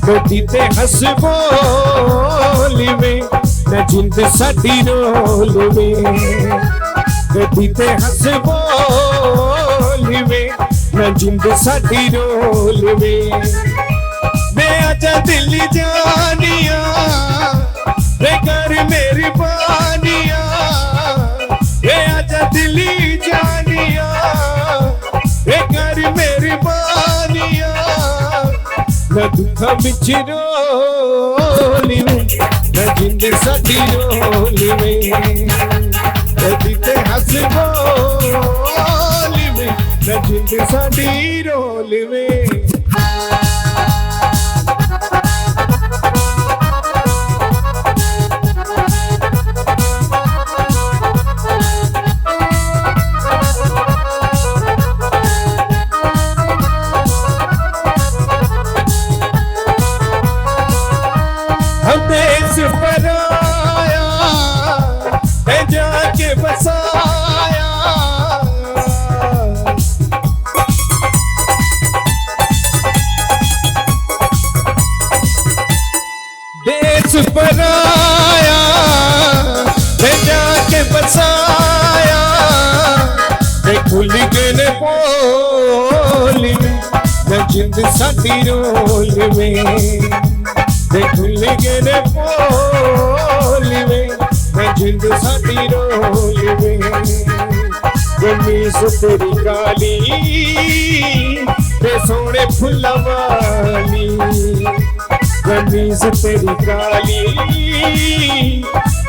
कदी ते हस बोलवे न जिंद साडी रोलवे कदी ते हस बोलवे न जिंद साडी रोलवे मैं आजा दिल जानिया रे कर मेरी बानिया रे आजा दिल जानिया रे कर मेरी बानिया न दुखा बिच रोलवे न जिंद साडी रोलवे कदी ते हस बोलवे न जिंद साडी रोलवे देश पराया है जाके बसाया देश पराया है जाके बसाया खुल गए पोल में न जिंद साडी रोल में खुल गए पोलवे मैं जिंद साडी रोलवे कमीज तेरी काली ते सोने फुल्ला वाली कमीज तेरी काली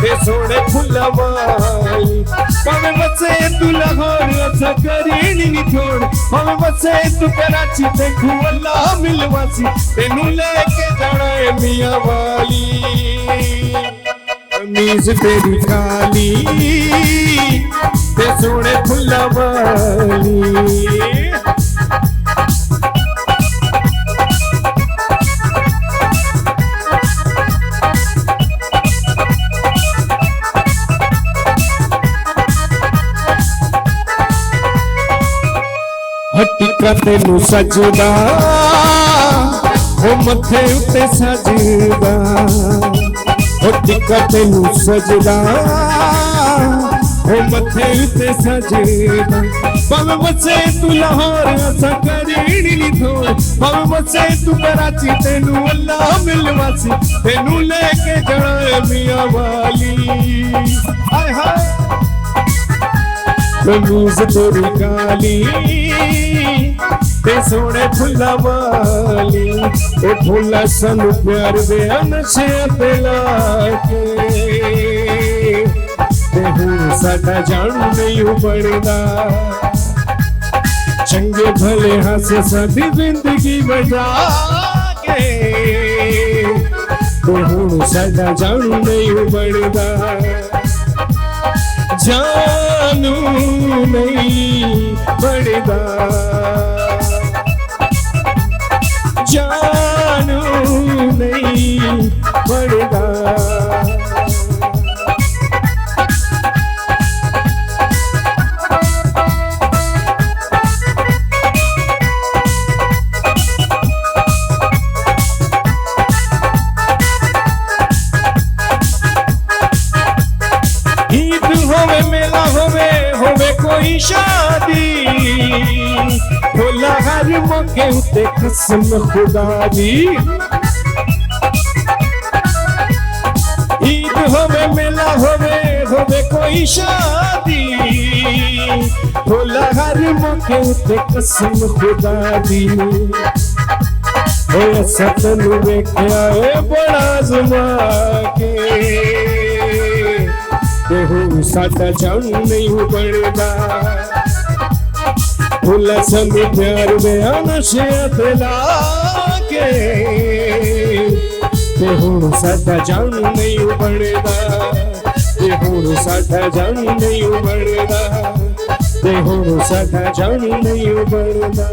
ते सोने फुल्ला वाली भावे बसे तू लाहौर अच्छा करेनी नी छोड़ भावे बसे तू कराची ते खुला मिलवासी तेनू लेके जाना है मियां वाली कमीज तेरी काली ते सोने फुल्ला वाली हटिका तेनू सजदा ओ मथे उते सजदा हटिका तेनू सजदा ओ मथे उते सजदा भावे बसे तू लाहौर असा करेनी नी थोड़ भावे बसे तू कराची तेनू अल्लाह मिलवासी तेनू लेके जाना मियां वाली हाय हाय कमीज तेरी काली ते सोने फुल्ला वाली ए फुल्ला सानू प्यार दे नशे ते लाके ते हुण साडा जानू नहीं बनदा चंगे भले हासे साडी जिंदगी बजा के ते हुण साडा जानू नहीं बनदा जानू नहीं बनदा जानू नहीं बनदा ईद होवे मेला होवे कोई शादी भोला हर मौके उते कसम खुदा दी ईद होवे मेला होवे कोई शादी भोला हर मौके उते कसम खुदा दी ओ सतनु वेख्या ए बड़ा ज़मा के ते हुण साडा जानू नहीं बनदा भुला संग प्यार दे नशे ते लाके ते हुण साडा जानू नहीं बनदा ते हुण साडा जानू नहीं बनदा ते हुण साडा जानू नहीं बनदा।